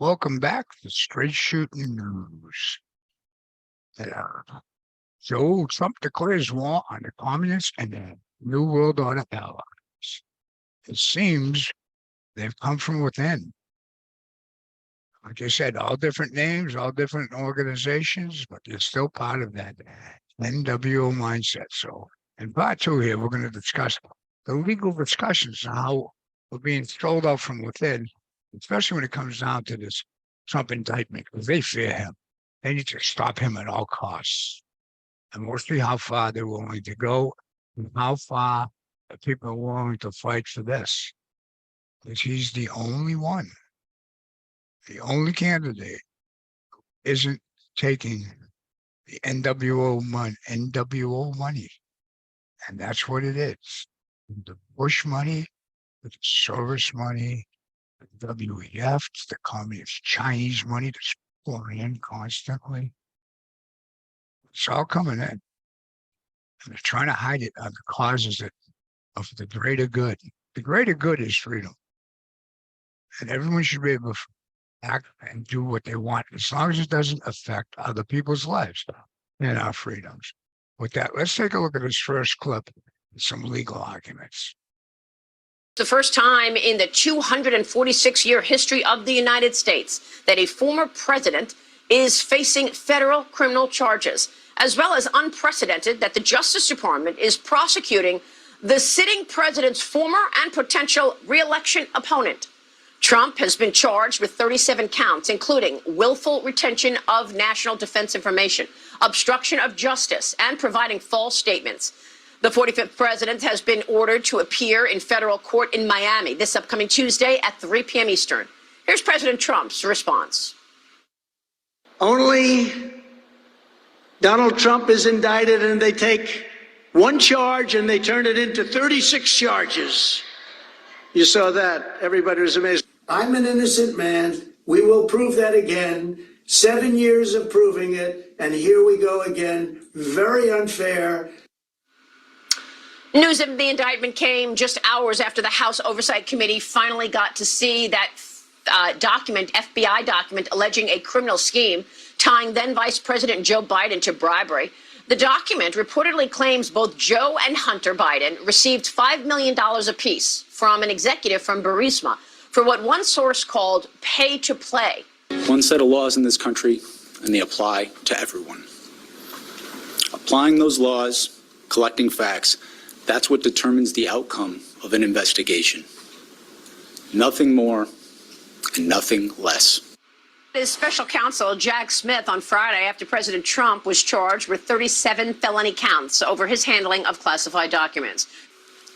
Welcome back to Straight Shooting News. So Trump declares war on the communists and the New World Order allies. It seems they've come from within. Like I said, all different names, all different organizations, but they're still part of that NWO mindset. So in part two here, we're going to discuss the legal discussions on how we're being sold out from within, especially when it comes down to this Trump indictment, because they fear him. They need to stop him at all costs. And we'll see how far they're willing to go and how far the people are willing to fight for this. Because he's the only one, the only candidate who isn't taking the NWO money. And that's what it is. The Bush money, the Soros money, the WEF, the communist Chinese money that's pouring in constantly. It's all coming in. And they're trying to hide it on the causes of the greater good. The greater good is freedom. And everyone should be able to act and do what they want, as long as it doesn't affect other people's lives and our freedoms. With that, let's take a look at this first clip with some legal arguments. The first time in the 246-year history of the United States that a former president is facing federal criminal charges, as well as unprecedented that the Justice Department is prosecuting the sitting president's former and potential re-election opponent. Trump has been charged with 37 counts, including willful retention of national defense information, obstruction of justice, and providing false statements. The 45th president has been ordered to appear in federal court in Miami this upcoming Tuesday at 3 p.m. Eastern. Here's President Trump's response. Only Donald Trump is indicted, and they take one charge and they turn it into 36 charges. You saw that. Everybody was amazed. I'm an innocent man. We will prove that again. 7 years of proving it, and here we go again. Very unfair. News of the indictment came just hours after the House Oversight Committee finally got to see that FBI document alleging a criminal scheme tying then Vice President Joe Biden to bribery. The document reportedly claims both Joe and Hunter Biden received $5 million apiece from an executive from Burisma for what one source called pay to play. One set of laws in this country, and they apply to everyone. Applying those laws, collecting facts, that's what determines the outcome of an investigation. Nothing more and nothing less. His special counsel, Jack Smith, on Friday after President Trump was charged with 37 felony counts over his handling of classified documents.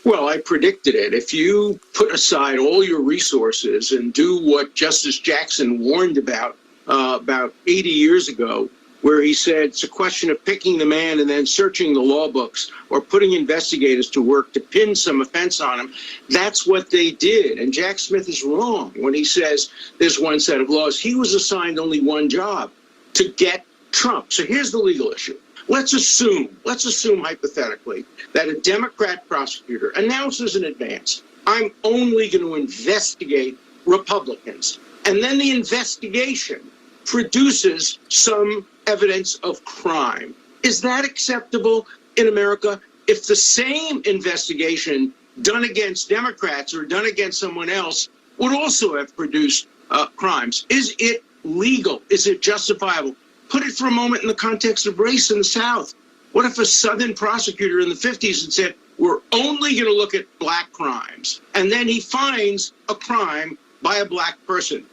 Well, I predicted it. If you put aside all your resources and do what Justice Jackson warned about 80 years ago, where he said it's a question of picking the man and then searching the law books or putting investigators to work to pin some offense on him. That's what they did. And Jack Smith is wrong when he says there's one set of laws. He was assigned only one job, to get Trump. So here's the legal issue. Let's assume hypothetically that a Democrat prosecutor announces in advance, I'm only going to investigate Republicans. And then the investigation produces some evidence of crime. Is that acceptable in America? If the same investigation done against Democrats or done against someone else would also have produced crimes, is it legal? Is it justifiable? Put it for a moment in the context of race in the South. What if a Southern prosecutor in the 50s had said, we're only going to look at black crimes, and then he finds a crime by a black person,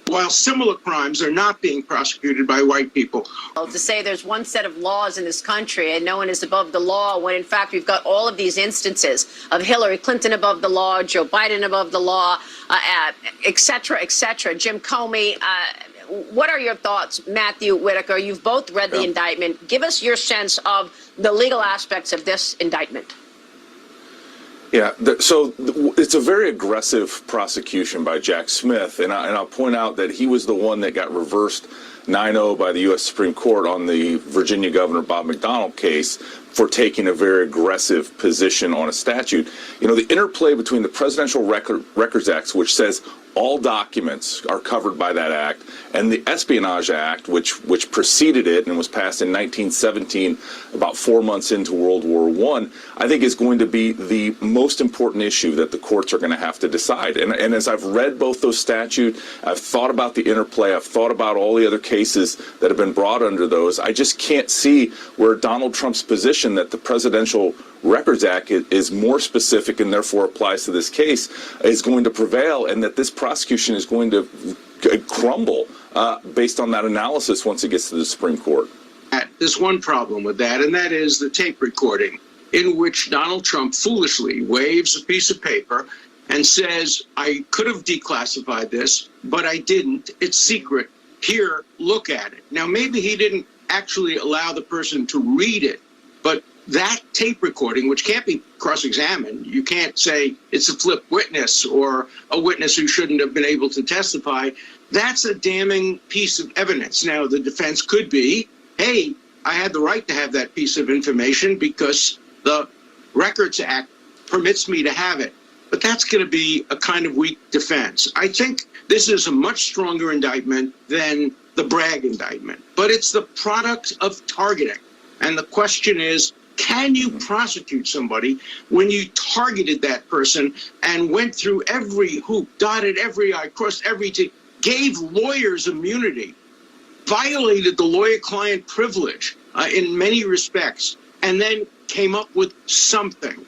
while similar crimes are not being prosecuted by white people? To say there's one set of laws in this country and no one is above the law, when in fact we've got all of these instances of Hillary Clinton above the law, Joe Biden above the law, et cetera, et cetera. Jim Comey, what are your thoughts? Matthew Whitaker, you've both read the indictment. Give us your sense of the legal aspects of this indictment. Yeah, so it's a very aggressive prosecution by Jack Smith, and I'll point out that he was the one that got reversed 9-0 by the U.S. Supreme Court on the Virginia Governor Bob McDonnell case for taking a very aggressive position on a statute. You know, the interplay between the Presidential Records Act, which says all documents are covered by that act, and the Espionage Act, which preceded it and was passed in 1917, about 4 months into World War I think is going to be the most important issue that the courts are going to have to decide. And as I've read both those statutes, I've thought about the interplay, I've thought about all the other cases that have been brought under those. I just can't see where Donald Trump's position that the Presidential Records Act is more specific and therefore applies to this case is going to prevail, and that this prosecution is going to crumble based on that analysis once it gets to the Supreme Court. There's one problem with that, and that is the tape recording in which Donald Trump foolishly waves a piece of paper and says, I could have declassified this, but I didn't. It's secret. Here, look at it. Now, maybe he didn't actually allow the person to read it, but that tape recording, which can't be cross-examined, you can't say it's a flip witness or a witness who shouldn't have been able to testify. That's a damning piece of evidence. Now, the defense could be, hey, I had the right to have that piece of information because the Records Act permits me to have it. But that's going to be a kind of weak defense. I think this is a much stronger indictment than the Bragg indictment, but it's the product of targeting. And the question is, can you prosecute somebody when you targeted that person and went through every hoop, dotted every I, crossed every T, gave lawyers immunity, violated the lawyer-client privilege in many respects, and then came up with something?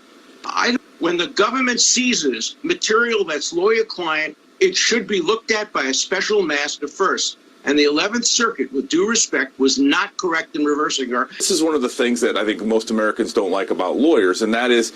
When the government seizes material that's lawyer-client, it should be looked at by a special master first. And the 11th Circuit, with due respect, was not correct in reversing her. This is one of the things that I think most Americans don't like about lawyers, and that is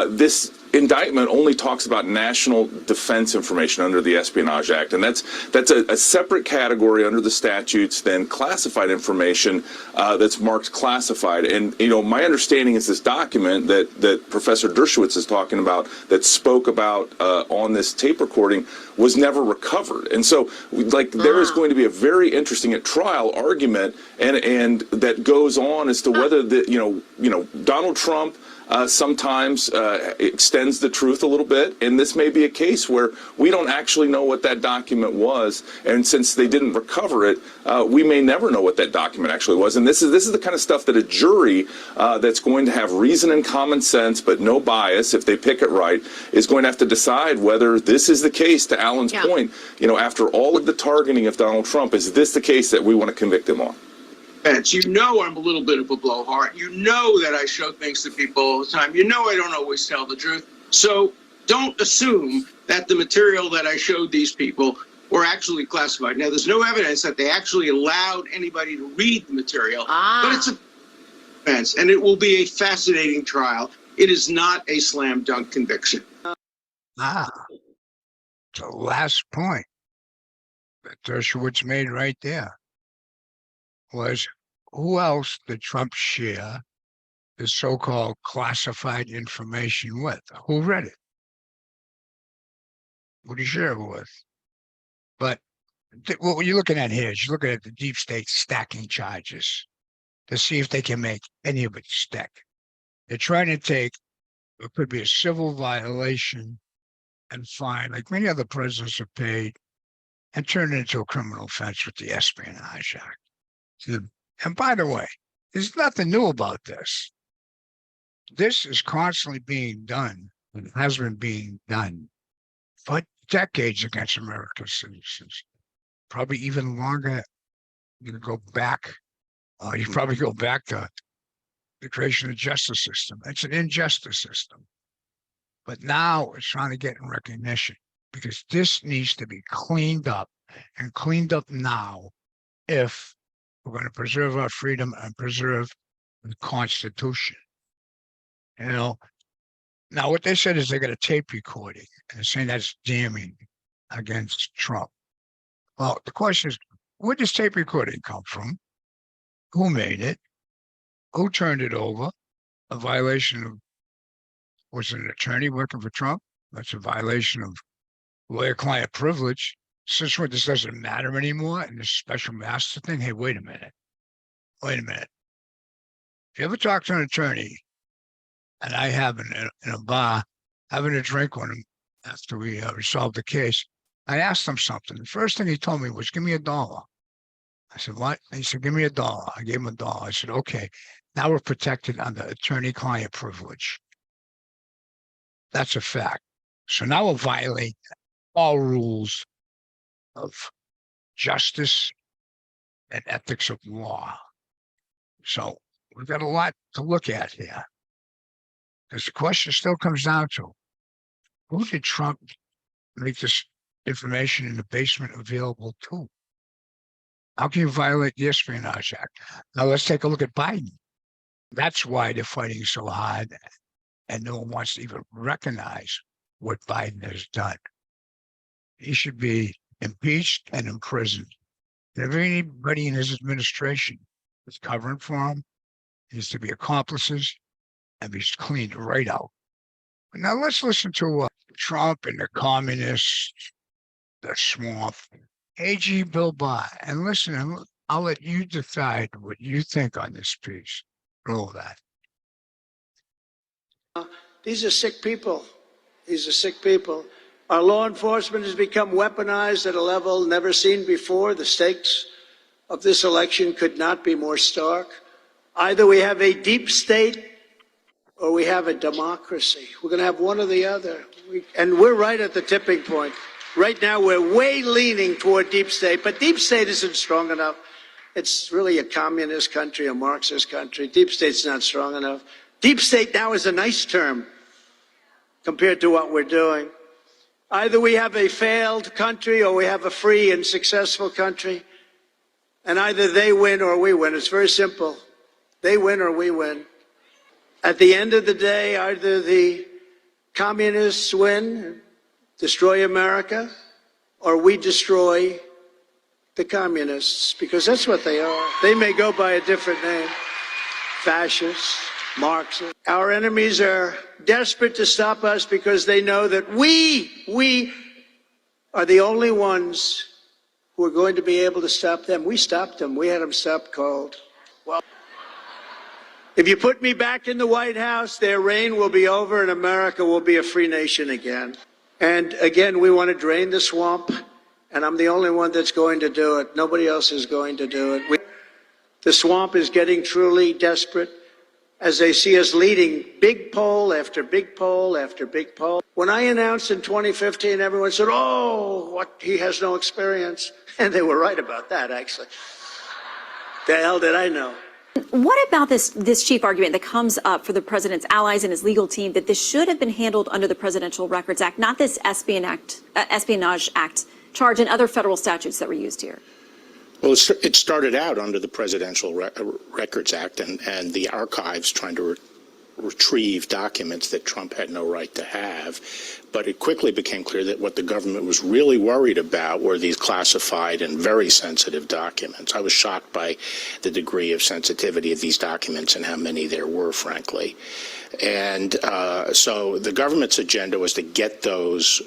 this indictment only talks about national defense information under the Espionage Act, and that's a separate category under the statutes than classified information that's marked classified. And you know, my understanding is this document that Professor Dershowitz is talking about, that spoke about on this tape recording, was never recovered. And so, like, there is going to be a very interesting at trial argument, and that goes on as to whether Donald Trump sometimes extends the truth a little bit, and this may be a case where we don't actually know what that document was, and since they didn't recover it, we may never know what that document actually was. And this is the kind of stuff that a jury that's going to have reason and common sense but no bias, if they pick it right, is going to have to decide whether this is the case. To Alan's point, you know, after all of the targeting of Donald Trump, is this the case that we want to convict him on? You know I'm a little bit of a blowhard. You know that I show things to people all the time. You know I don't always tell the truth. So don't assume that the material that I showed these people were actually classified. Now, there's no evidence that they actually allowed anybody to read the material, but it's a defense, and it will be a fascinating trial. It is not a slam dunk conviction. The last point that Dershowitz made right there was, who else did Trump share the so-called classified information with? Who read it? Who did he share it with? But what you're looking at here is you're looking at the deep state stacking charges to see if they can make any of it stick. They're trying to take what could be a civil violation and fine, like many other presidents have paid, and turn it into a criminal offense with the Espionage Act. And by the way, there's nothing new about this. This is constantly being done and has been being done for decades against American citizens. Probably even longer. You go back, you probably go back to the creation of the justice system. It's an injustice system. But now it's trying to get in recognition, because this needs to be cleaned up, and cleaned up now if we're going to preserve our freedom and preserve the Constitution. You know, now what they said is they got a tape recording, and they're saying that's damning against Trump. Well, the question is, where does tape recording come from? Who made it? Who turned it over? A violation of, was it an attorney working for Trump? That's a violation of lawyer-client privilege. since when this doesn't matter anymore and this special master thing, hey, wait a minute. Wait a minute. If you ever talk to an attorney, and I have in a bar, having a drink with him after we resolved the case, I asked him something. The first thing he told me was, give me $1. I said, what? He said, give me $1. I gave him $1. I said, okay, now we're protected under attorney-client privilege. That's a fact. So now we'll violate all rules of justice and ethics of law. So we've got a lot to look at here. Because the question still comes down to, who did Trump make this information in the basement available to? How can you violate the Espionage Act? Now let's take a look at Biden. That's why they're fighting so hard, and no one wants to even recognize what Biden has done. He should be impeached and imprisoned. And if anybody in his administration is covering for him, needs to be accomplices and be cleaned right out. But now let's listen to Trump and the communists, the swamp, AG Bill Barr, and listen, and I'll let you decide what you think on this piece. Roll that. These are sick people. These are sick people. Our law enforcement has become weaponized at a level never seen before. The stakes of this election could not be more stark. Either we have a deep state or we have a democracy. We're going to have one or the other. And we're right at the tipping point. Right now, we're way leaning toward deep state, but deep state isn't strong enough. It's really a communist country, a Marxist country. Deep state's not strong enough. Deep state now is a nice term compared to what we're doing. Either we have a failed country or we have a free and successful country. And either they win or we win. It's very simple. They win or we win. At the end of the day, either the communists win, destroy America, or we destroy the communists, because that's what they are. They may go by a different name, fascists, Marxists. Our enemies are desperate to stop us because they know that we are the only ones who are going to be able to stop them. We stopped them. We had them stopped cold. Well, if you put me back in the White House, their reign will be over and America will be a free nation again. And again, we want to drain the swamp, and I'm the only one that's going to do it. Nobody else is going to do it. The swamp is getting truly desperate as they see us leading big poll after big poll after big poll. When I announced in 2015, everyone said, oh, what, he has no experience. And they were right about that, actually. The hell did I know? What about this chief argument that comes up for the president's allies and his legal team that this should have been handled under the Presidential Records Act, not this Espionage Act charge and other federal statutes that were used here? Well, it started out under the Presidential Records Act and the archives trying to retrieve documents that Trump had no right to have. But it quickly became clear that what the government was really worried about were these classified and very sensitive documents. I was shocked by the degree of sensitivity of these documents and how many there were, frankly. And so the government's agenda was to get those,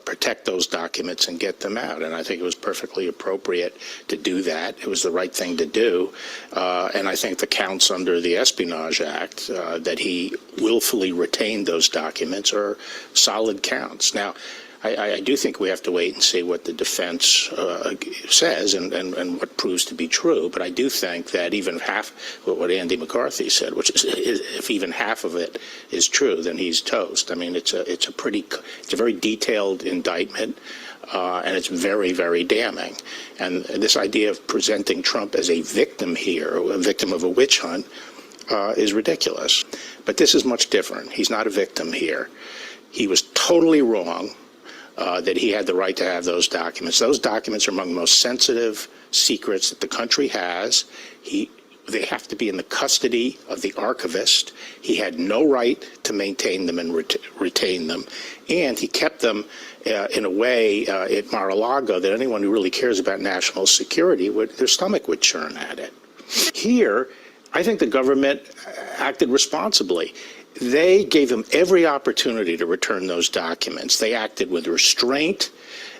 protect those documents and get them out. And I think it was perfectly appropriate to do that. It was the right thing to do. And I think the counts under the Espionage Act that he willfully retained those documents are solid counts. Now, I do think we have to wait and see what the defense says and what proves to be true. But I do think that even half what Andy McCarthy said, which is if even half of it is true, then he's toast. I mean, it's a very detailed indictment. And it's very, very damning. And this idea of presenting Trump as a victim here, a victim of a witch hunt, is ridiculous. But this is much different. He's not a victim here. He was totally wrong that he had the right to have those documents. Those documents are among the most sensitive secrets that the country has. They have to be in the custody of the archivist. He had no right to maintain them and retain them. And he kept them in a way at Mar-a-Lago that anyone who really cares about national security, their stomach would churn at it. Here, I think the government acted responsibly. They gave him every opportunity to return those documents. They acted with restraint.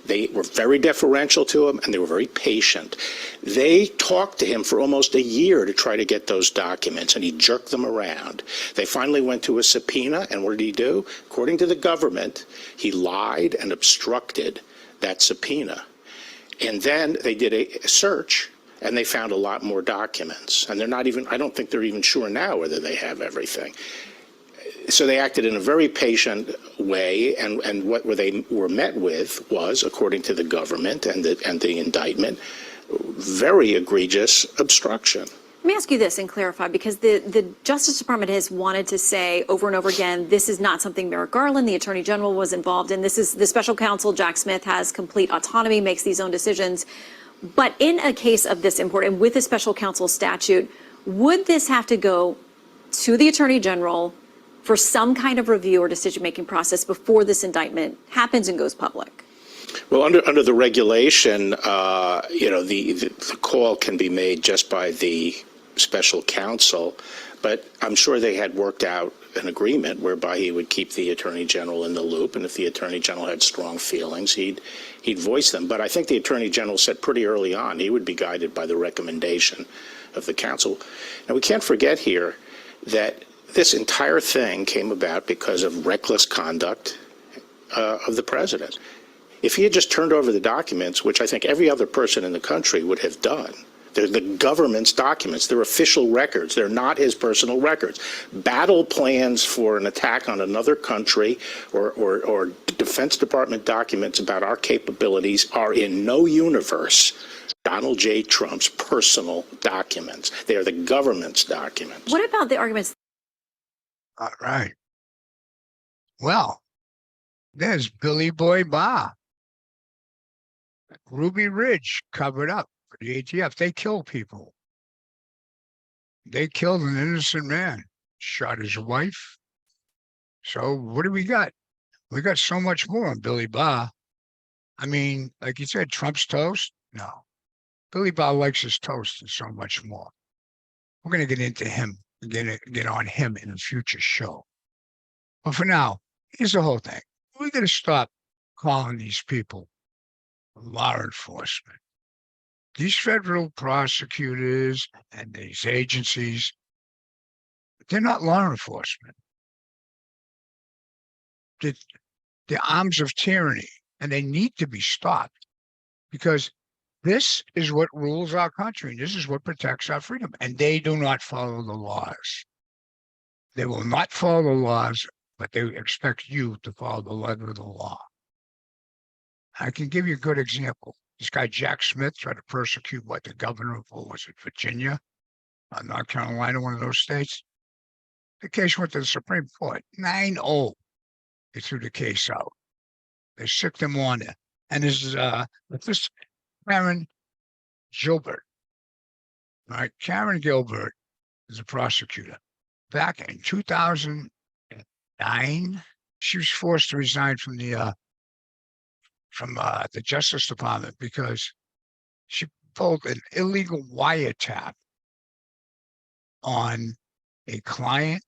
They were very deferential to him, and they were very patient. They talked to him for almost a year to try to get those documents, and he jerked them around. They finally went to a subpoena, and what did he do? According to the government, he lied and obstructed that subpoena. And then they did a search, and they found a lot more documents. And they're not even, I don't think they're even sure now whether they have everything. So they acted in a very patient way, and what they were met with was, according to the government and the indictment, very egregious obstruction. Let me ask you this and clarify, because the Justice Department has wanted to say over and over again, this is not something Merrick Garland, the Attorney General, was involved in. This is the special counsel, Jack Smith, has complete autonomy, makes these own decisions. But in a case of this import, and with a special counsel statute, would this have to go to the Attorney General for some kind of review or decision-making process before this indictment happens and goes public? Well, under the regulation, the call can be made just by the special counsel, but I'm sure they had worked out an agreement whereby he would keep the Attorney General in the loop, and if the Attorney General had strong feelings, he'd voice them. But I think the Attorney General said pretty early on he would be guided by the recommendation of the counsel. Now, we can't forget here that this entire thing came about because of reckless conduct of the president. If he had just turned over the documents, which I think every other person in the country would have done, they're the government's documents. They're official records. They're not his personal records. Battle plans for an attack on another country or Defense Department documents about our capabilities are in no universe Donald J. Trump's personal documents. They are the government's documents. What about the arguments? All right. Well, there's Billy Boy Barr. Ruby Ridge covered up for the ATF. They kill people. They killed an innocent man, shot his wife. So what do we got? We got so much more on Billy Barr. I mean, like you said, Trump's toast? No. Billy Barr likes his toast and so much more. We're going to get into him. Get on him in a future show. But for now, here's the whole thing. We're going to stop calling these people law enforcement. These federal prosecutors and these agencies, they're not law enforcement. They're arms of tyranny, and they need to be stopped because this is what rules our country, and this is what protects our freedom, and they do not follow the laws. They will not follow the laws, but they expect you to follow the letter of the law. I can give you a good example. This guy, Jack Smith, tried to persecute the governor of, what was it, Virginia, North Carolina, one of those states. The case went to the Supreme Court, 9-0. They threw the case out. They sicked him on it. And this Karen Gilbert. All right, Karen Gilbert is a prosecutor. Back in 2009, she was forced to resign from the Justice Department because she pulled an illegal wiretap on a client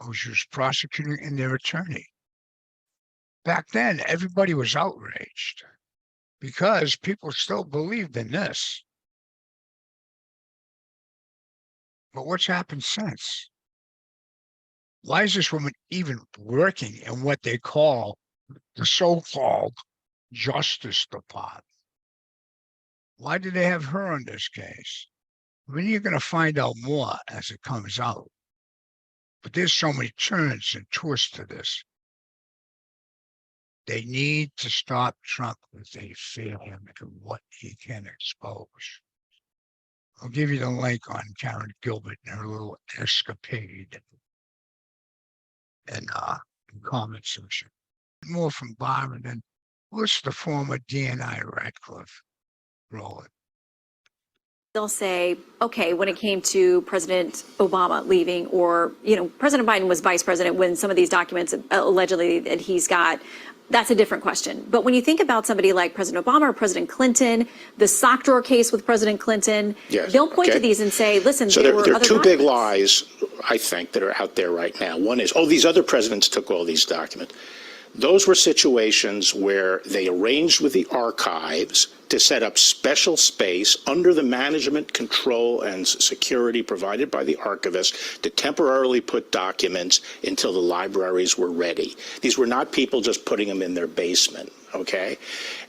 who she was prosecuting and their attorney. Back then, everybody was outraged because people still believed in this. But what's happened since? Why is this woman even working in what they call the so-called Justice Department? Why did they have her on this case? I mean, you're going to find out more as it comes out. But there's so many turns and twists to this. They need to stop Trump if they fear him and what he can expose. I'll give you the link on Karen Gilbert and her little escapade in the comment section. More from Barr, and then what's the former DNI Ratcliff rolling? They'll say, okay, when it came to President Obama leaving, or, President Biden was vice president when some of these documents allegedly that he's got, that's a different question. But when you think about somebody like President Obama or President Clinton, the sock drawer case with President Clinton, yes, they'll point to these and say, listen, so there there were are other two big documents. lies, I think, that are out there right now. One is, these other presidents took all these documents. Those were situations where they arranged with the archives to set up special space under the management, control, and security provided by the archivist to temporarily put documents until the libraries were ready. These were not people just putting them in their basement, okay?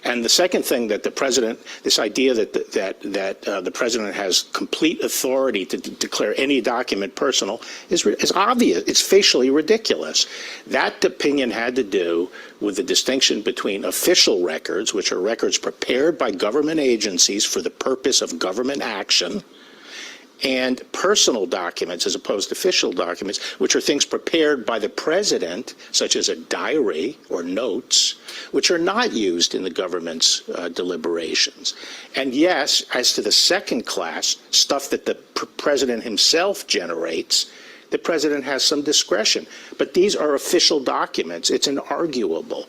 And the second thing that the president, this idea that the president has complete authority to declare any document personal is obvious. It's facially ridiculous. That opinion had to do with the distinction between official records, which are records prepared by government agencies for the purpose of government action, and personal documents as opposed to official documents, which are things prepared by the president, such as a diary or notes, which are not used in the government's deliberations. And yes, as to the second class, stuff that the president himself generates, the president has some discretion. But these are official documents. It's inarguable.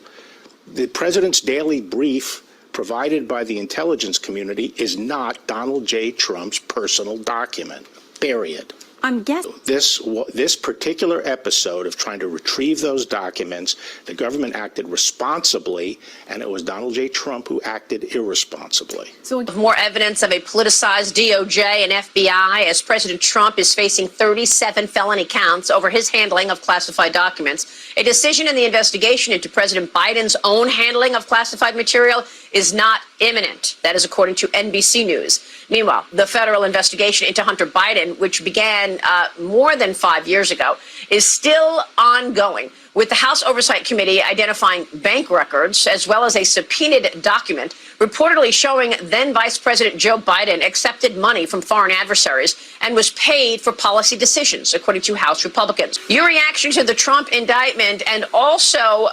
The president's daily brief provided by the intelligence community is not Donald J. Trump's personal document, period. I'm guessing This particular episode of trying to retrieve those documents, the government acted responsibly, and it was Donald J. Trump who acted irresponsibly. so. More evidence of a politicized DOJ and FBI as President Trump is facing 37 felony counts over his handling of classified documents. A decision in the investigation into President Biden's own handling of classified material is not imminent. That is according to NBC News. Meanwhile, the federal investigation into Hunter Biden, which began more than 5 years ago, is still ongoing, with the House Oversight Committee identifying bank records as well as a subpoenaed document reportedly showing then Vice President Joe Biden accepted money from foreign adversaries and was paid for policy decisions, according to House Republicans. Your reaction to the Trump indictment and also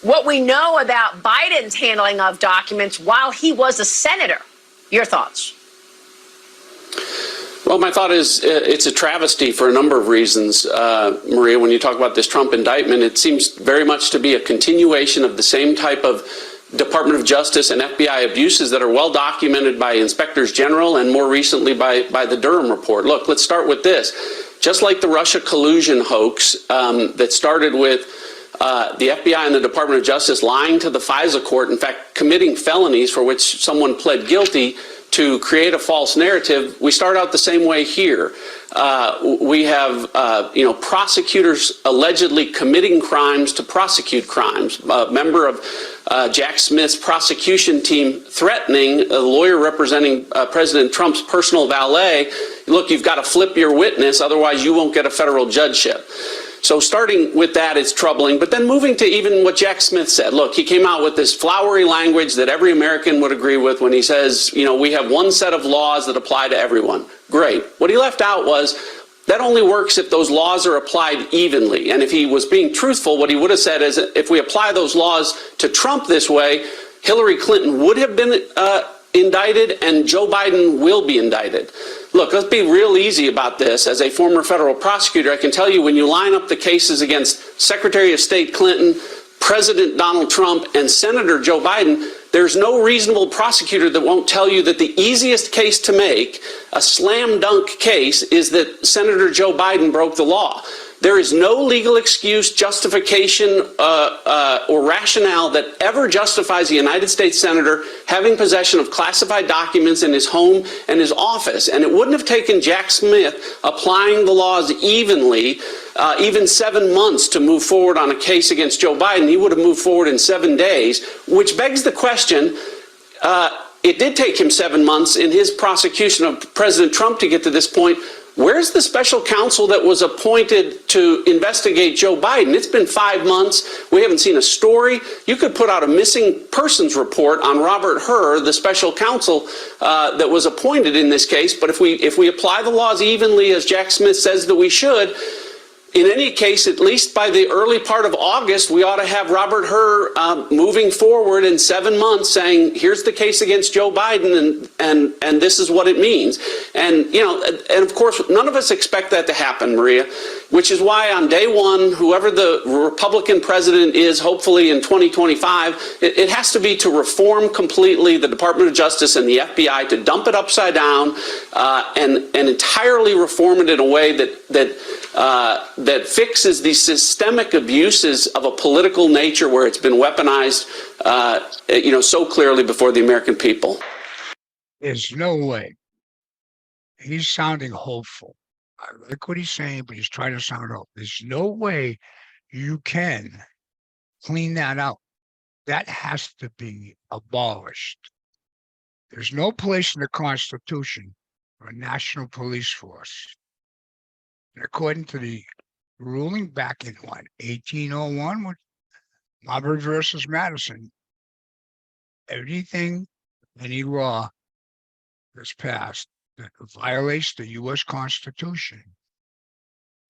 what we know about Biden's handling of documents while he was a senator. Your thoughts? Well, my thought is it's a travesty for a number of reasons, Maria. When you talk about this Trump indictment, it seems very much to be a continuation of the same type of Department of Justice and FBI abuses that are well documented by inspectors general and more recently by the Durham report. Look, let's start with this. Just like the Russia collusion hoax that started with the FBI and the Department of Justice lying to the FISA court, in fact, committing felonies for which someone pled guilty to create a false narrative, we start out the same way here. We have, prosecutors allegedly committing crimes to prosecute crimes. A member of Jack Smith's prosecution team threatening a lawyer representing President Trump's personal valet, look, you've got to flip your witness, otherwise you won't get a federal judgeship. So starting with that, it's troubling. But then moving to even what Jack Smith said. Look, he came out with this flowery language that every American would agree with when he says, we have one set of laws that apply to everyone. Great. What he left out was that only works if those laws are applied evenly. And if he was being truthful, what he would have said is if we apply those laws to Trump this way, Hillary Clinton would have been indicted and Joe Biden will be indicted. Look, let's be real easy about this. As a former federal prosecutor, I can tell you when you line up the cases against Secretary of State Clinton, President Donald Trump, and Senator Joe Biden, there's no reasonable prosecutor that won't tell you that the easiest case to make, a slam dunk case, is that Senator Joe Biden broke the law. There is no legal excuse, justification, or rationale that ever justifies a United States senator having possession of classified documents in his home and his office. And it wouldn't have taken Jack Smith applying the laws evenly, even 7 months to move forward on a case against Joe Biden. He would have moved forward in 7 days, which begs the question, it did take him 7 months in his prosecution of President Trump to get to this point. Where's the special counsel that was appointed to investigate Joe Biden? It's been 5 months. We haven't seen a story. You could put out a missing persons report on Robert Hur, the special counsel that was appointed in this case. But if we apply the laws evenly, as Jack Smith says that we should, in any case, at least by the early part of August, we ought to have Robert Hur moving forward in 7 months saying, here's the case against Joe Biden and this is what it means. And, and of course, none of us expect that to happen, Maria, which is why on day one, whoever the Republican president is, hopefully in 2025, it has to be to reform completely the Department of Justice and the FBI, to dump it upside down and entirely reform it in a way that that fixes the systemic abuses of a political nature where it's been weaponized, so clearly before the American people. There's no way. He's sounding hopeful. I like what he's saying, but he's trying to sound hopeful. There's no way you can clean that out. That has to be abolished. There's no place in the Constitution for a national police force. And according to the ruling back in 1801 with Marbury versus Madison, any law that's passed that violates the U.S. Constitution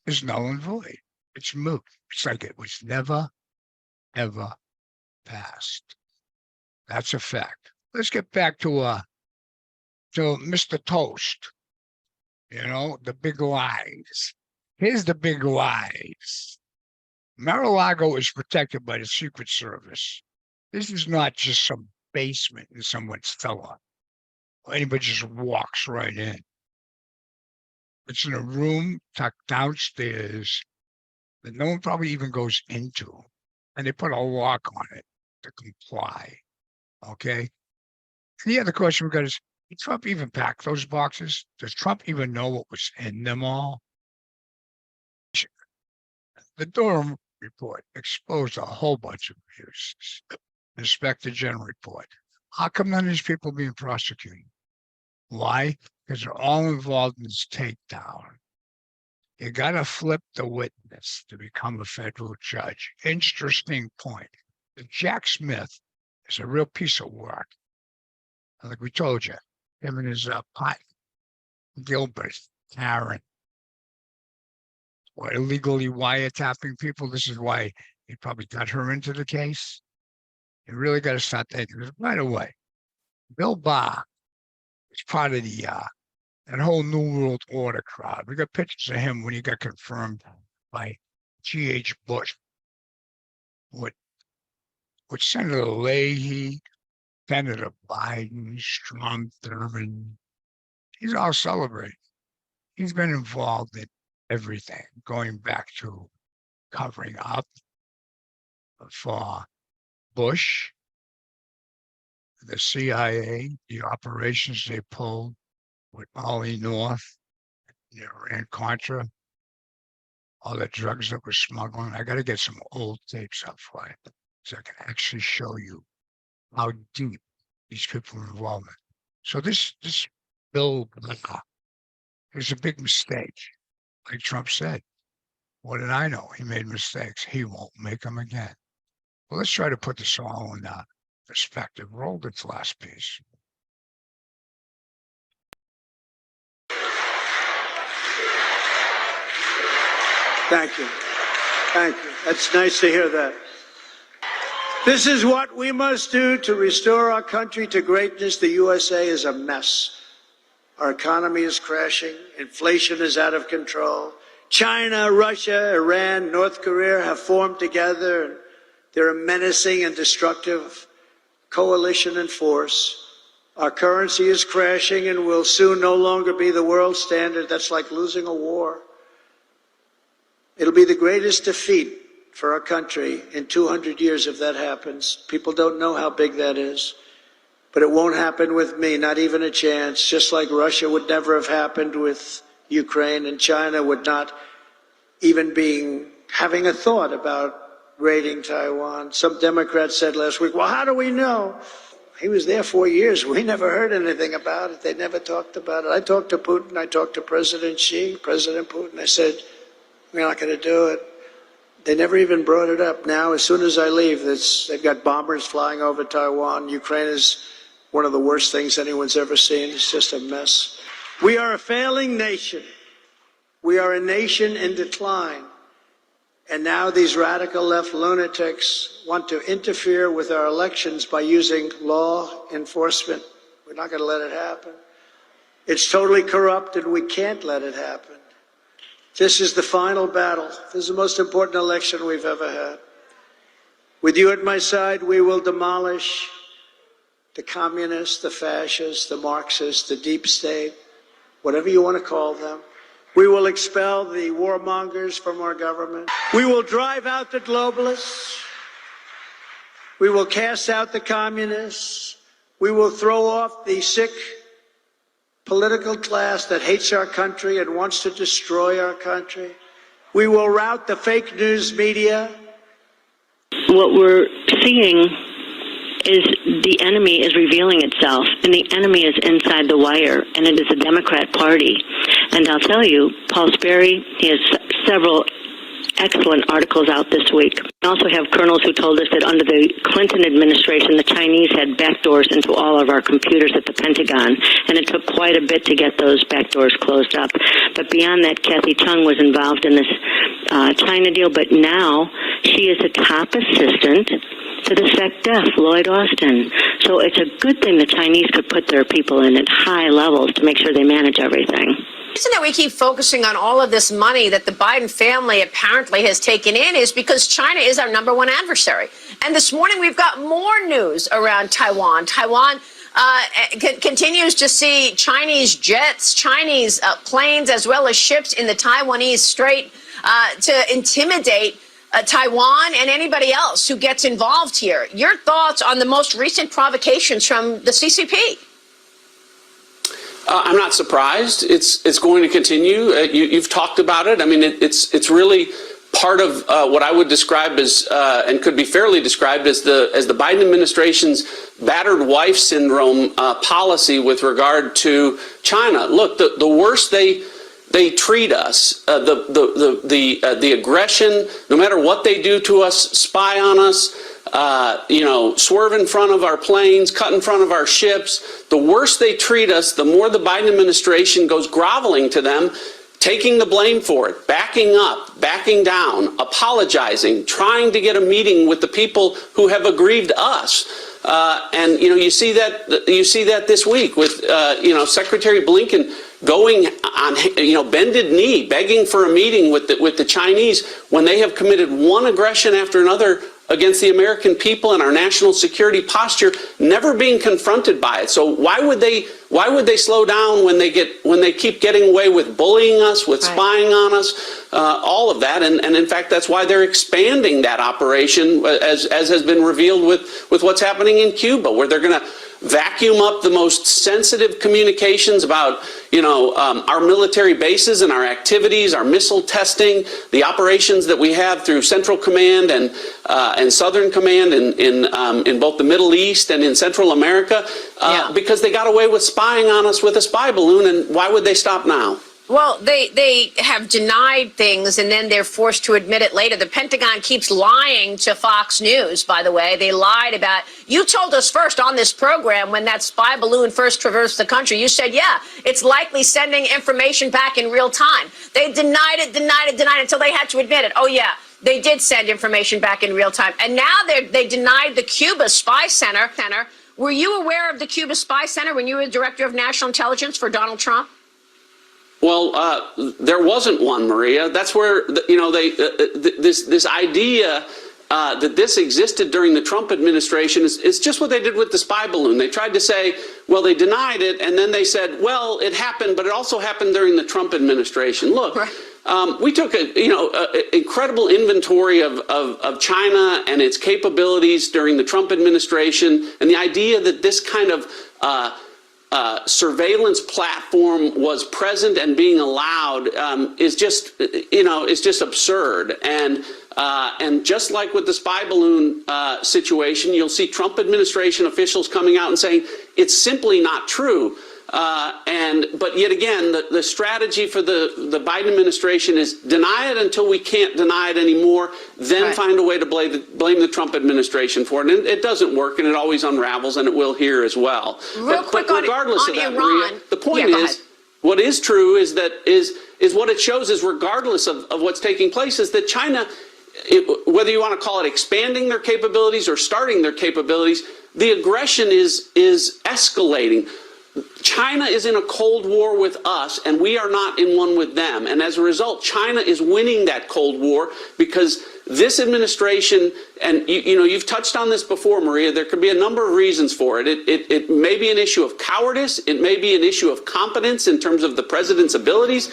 is null and void. It's moot. It's like it was never, ever passed. That's a fact. Let's get back to Mr. Toast. The big lies. Here's the big lies. Mar-a-Lago is protected by the Secret Service. This is not just some basement in someone's cellar. Anybody just walks right in. It's in a room tucked downstairs that no one probably even goes into. And they put a lock on it to comply. Okay? And the other question we got is, did Trump even pack those boxes? Does Trump even know what was in them all? The Durham report exposed a whole bunch of abuses. Inspector General report. How come none of these people are being prosecuted? Why? Because they're all involved in this takedown. You got to flip the witness to become a federal judge. Interesting point. Jack Smith is a real piece of work. Like we told you, him and his partner, Gilbert, Aaron, or illegally wiretapping people. This is why he probably got her into the case. You really got to start thinking this right away. Bill Barr is part of that whole New World Order crowd. We got pictures of him when he got confirmed by G.H. Bush. With Senator Leahy, Senator Biden, Strom Thurmond. He's all celebrating. He's been involved in everything, going back to covering up for Bush, the CIA, the operations they pulled with Ollie North, Iran-Contra, all the drugs that were smuggling. I got to get some old tapes up for it so I can actually show you how deep these people are involved in. So this bill is a big mistake. Like Trump said, what did I know? He made mistakes. He won't make them again. Well, let's try to put this all in perspective. Roll this last piece. Thank you. Thank you. That's nice to hear that. This is what we must do to restore our country to greatness. The USA is a mess. Our economy is crashing. Inflation is out of control. China, Russia, Iran, North Korea have formed together. And they're a menacing and destructive coalition and force. Our currency is crashing and will soon no longer be the world standard. That's like losing a war. It'll be the greatest defeat for our country in 200 years if that happens. People don't know how big that is. But it won't happen with me, not even a chance. Just like Russia would never have happened with Ukraine, and China would not even be having a thought about raiding Taiwan. Some Democrats said last week, well, how do we know? He was there 4 years. We never heard anything about it. They never talked about it. I talked to Putin. I talked to President Xi, President Putin. I said, we're not going to do it. They never even brought it up. Now, as soon as I leave, they've got bombers flying over Taiwan. Ukraine is one of the worst things anyone's ever seen. It's just a mess. We are a failing nation. We are a nation in decline. And now these radical left lunatics want to interfere with our elections by using law enforcement. We're not going to let it happen. It's totally corrupt, and we can't let it happen. This is the final battle. This is the most important election we've ever had. With you at my side, we will demolish the communists, the fascists, the Marxists, the deep state, whatever you want to call them. We will expel the warmongers from our government. We will drive out the globalists. We will cast out the communists. We will throw off the sick political class that hates our country and wants to destroy our country. We will rout the fake news media. What we're seeing is the enemy is revealing itself, and the enemy is inside the wire, and it is the Democrat Party. And I'll tell you, Paul Sperry, he has several excellent articles out this week. We also have colonels who told us that under the Clinton administration, the Chinese had backdoors into all of our computers at the Pentagon, and it took quite a bit to get those backdoors closed up. But beyond that, Kathy Chung was involved in this China deal, but now she is a top assistant to the SecDef, Lloyd Austin. So it's a good thing the Chinese could put their people in at high levels to make sure they manage everything. The reason that we keep focusing on all of this money that the Biden family apparently has taken in is because China is our #1 adversary. And this morning we've got more news around Taiwan. Taiwan continues to see Chinese jets, Chinese planes, as well as ships in the Taiwanese Strait to intimidate Taiwan and anybody else who gets involved here. Your thoughts on the most recent provocations from the CCP? I'm not surprised. It's going to continue. You've talked about it. I mean, it's really part of what I would describe as, and could be fairly described as the Biden administration's battered wife syndrome policy with regard to China. Look, the worse they treat us, the aggression, no matter what they do to us, spy on us, swerve in front of our planes, cut in front of our ships. The worse they treat us, the more the Biden administration goes groveling to them, taking the blame for it, backing up, backing down, apologizing, trying to get a meeting with the people who have aggrieved us. And you see that this week with Secretary Blinken going on bended knee, begging for a meeting with the Chinese when they have committed one aggression after another against the American people and our national security posture, never being confronted by it. So why would they slow down when they keep getting away with bullying us, with spying on us, all of that? And in fact, that's why they're expanding that operation, as has been revealed with what's happening in Cuba, where they're going to vacuum up the most sensitive communications about our military bases and our activities, our missile testing, the operations that we have through Central Command and Southern Command in both the Middle East and in Central America, because they got away with spying on us with a spy balloon. And why would they stop now? Well, they have denied things and then they're forced to admit it later. The Pentagon keeps lying to Fox News, by the way. They lied about, you told us first on this program when that spy balloon first traversed the country, you said, yeah, it's likely sending information back in real time. They denied it until they had to admit it. Oh, yeah, they did send information back in real time. And now they denied the Cuba Spy Center. Were you aware of the Cuba Spy Center when you were Director of National Intelligence for Donald Trump? Well, there wasn't one, Maria. That's where this idea that this existed during the Trump administration is just what they did with the spy balloon. They tried to say, well, they denied it, and then they said, well, it happened, but it also happened during the Trump administration. Look, we took an incredible inventory of China and its capabilities during the Trump administration, and the idea that this kind of surveillance platform was present and being allowed is just absurd. And just like with the spy balloon situation, you'll see Trump administration officials coming out and saying it's simply not true. But yet again, the strategy for the Biden administration is deny it until we can't deny it anymore, then find a way to blame the Trump administration for it. And it doesn't work, and it always unravels, and it will here as well. But regardless of that, Maria, the point is, what is true is that what it shows is, regardless of what's taking place, is that China, whether you want to call it expanding their capabilities or starting their capabilities, the aggression is escalating. China is in a Cold War with us, and we are not in one with them. And as a result, China is winning that Cold War because this administration, and you've touched on this before, Maria, there could be a number of reasons for it. It may be an issue of cowardice. It may be an issue of competence in terms of the president's abilities,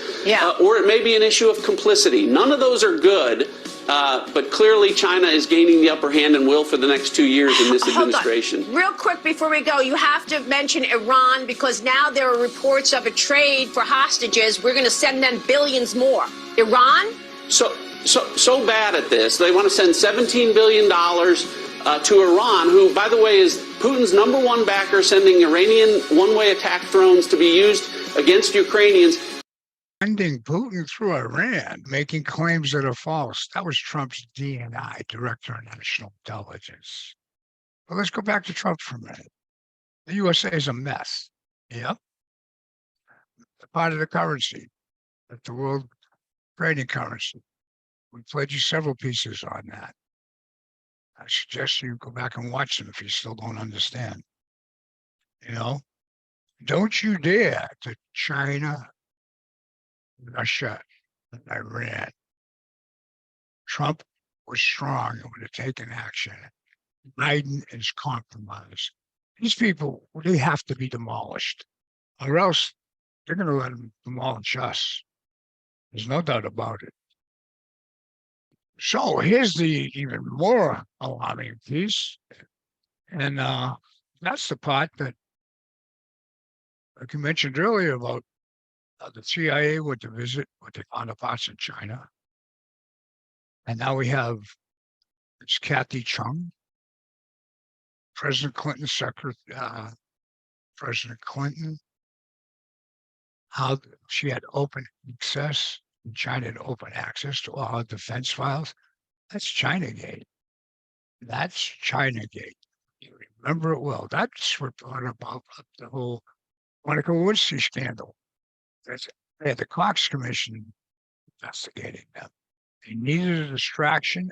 or it may be an issue of complicity. None of those are good. But clearly China is gaining the upper hand and will for the next 2 years in this administration. Hold on. Real quick before we go, you have to mention Iran because now there are reports of a trade for hostages. We're going to send them billions more. Iran? So bad at this. They want to send $17 billion to Iran, who, by the way, is Putin's #1 backer, sending Iranian one-way attack drones to be used against Ukrainians. Funding Putin through Iran, making claims that are false. That was Trump's DNI, Director of National Intelligence. But let's go back to Trump for a minute. The USA is a mess. Yep. Part of the currency, the world trading currency. We played you several pieces on that. I suggest you go back and watch them if you still don't understand. Don't you dare to China, Russia, and Iran. Trump was strong and would have taken action. Biden is compromised. These people, they have to be demolished, or else they're going to let them demolish us. There's no doubt about it. So here's the even more alarming piece. And that's the part that, like you mentioned earlier, about the CIA went to visit with their counterparts in China. And now we have it's Kathy Chung, President Clinton's secretary, President Clinton, how she had open access, and China had open access to all our defense files. That's Chinagate. That's Chinagate. You remember it well. That's what brought about the whole Monica Lewinsky scandal. They had the Cox Commission investigating them. They needed a distraction.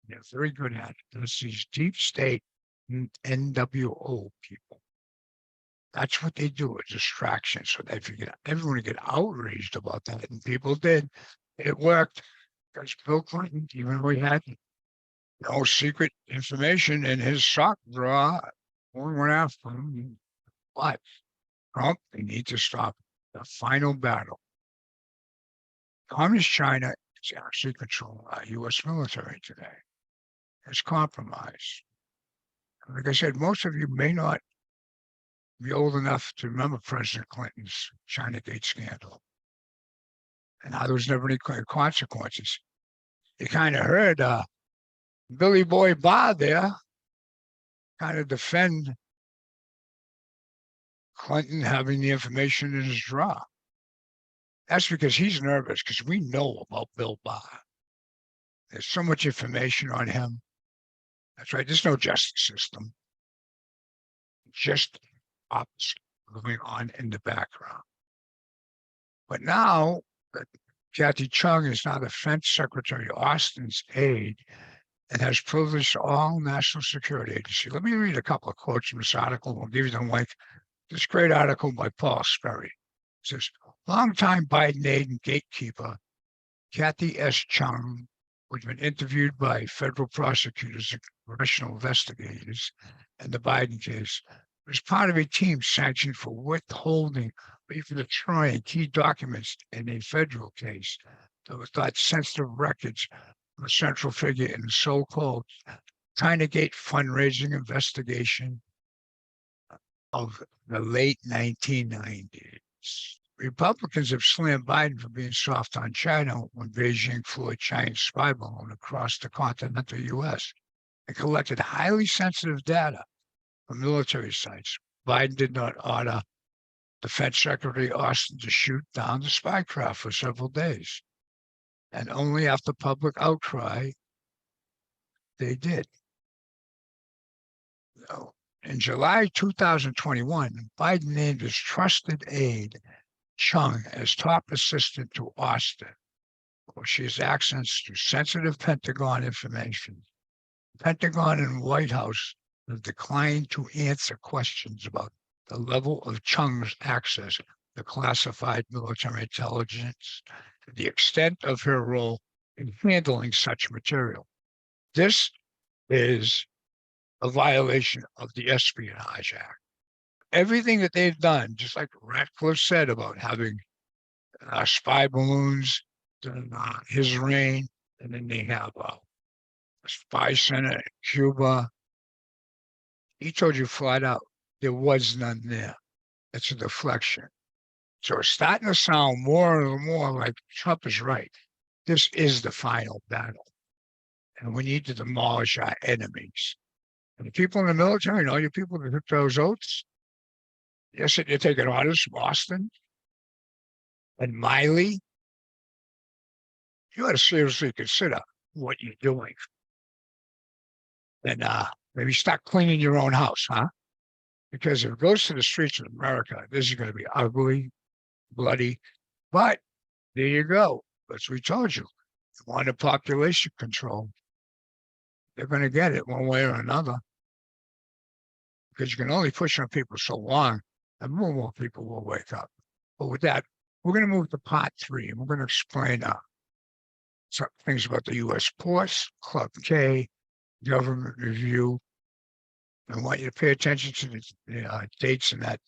They're very good at it. There's these deep state NWO people. That's what they do, a distraction. So they forget everyone get outraged about that. And people did. It worked because Bill Clinton, even though he had no secret information in his sock drawer, one went after him. But Trump, they need to stop the final battle. Communist China is actually controlling our U.S. military today. It's compromised. Like I said, most of you may not be old enough to remember President Clinton's Chinagate scandal and how there was never any consequences. You kind of heard Billy Boy Barr there kind of defend Clinton having the information in his drawer. That's because he's nervous because we know about Bill Barr. There's so much information on him. That's right. There's no justice system. Just opposite going on in the background. But now that Kathy Chung is now Defense Secretary Austin's aide and has privilege to all national security agencies. Let me read a couple of quotes from this article. We'll give you the link. This great article by Paul Sperry. It says, longtime Biden aide and gatekeeper Kathy S. Chung, who's been interviewed by federal prosecutors and congressional investigators in the Biden case, was part of a team sanctioned for withholding or even destroying key documents in a federal case that was thought sensitive records of a central figure in the so-called Chinagate fundraising investigation of the late 1990s. Republicans have slammed Biden for being soft on China when Beijing flew a Chinese spy balloon across the continental U.S. and collected highly sensitive data from military sites. Biden did not order Defense Secretary Austin to shoot down the spy craft for several days. And only after public outcry, they did. So, in July 2021, Biden named his trusted aide, Chung, as top assistant to Austin, where she has access to sensitive Pentagon information. Pentagon and White House have declined to answer questions about the level of Chung's access to classified military intelligence, to the extent of her role in handling such material. This is a violation of the Espionage Act. Everything that they've done, just like Ratcliffe said about having spy balloons during his reign, and then they have a spy center in Cuba. He told you flat out, there was none there. It's a deflection. So it's starting to sound more and more like Trump is right. This is the final battle. And we need to demolish our enemies. And the people in the military, and all you people that took those oaths, yes, you're taking orders from Austin and Miley. You ought to seriously consider what you're doing. And maybe start cleaning your own house, huh? Because if it goes to the streets of America, this is going to be ugly, bloody. But there you go. As we told you, you want a population control. They're going to get it one way or another. Because you can only push on people so long, and more and more people will wake up. But with that, we're going to move to part 3, and we're going to explain some things about the U.S. ports, Club K, government review. I want you to pay attention to the dates in that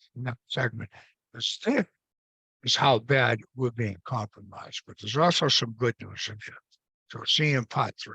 segment. The stick is how bad we're being compromised, but there's also some good news in here. So we'll see you in part 3.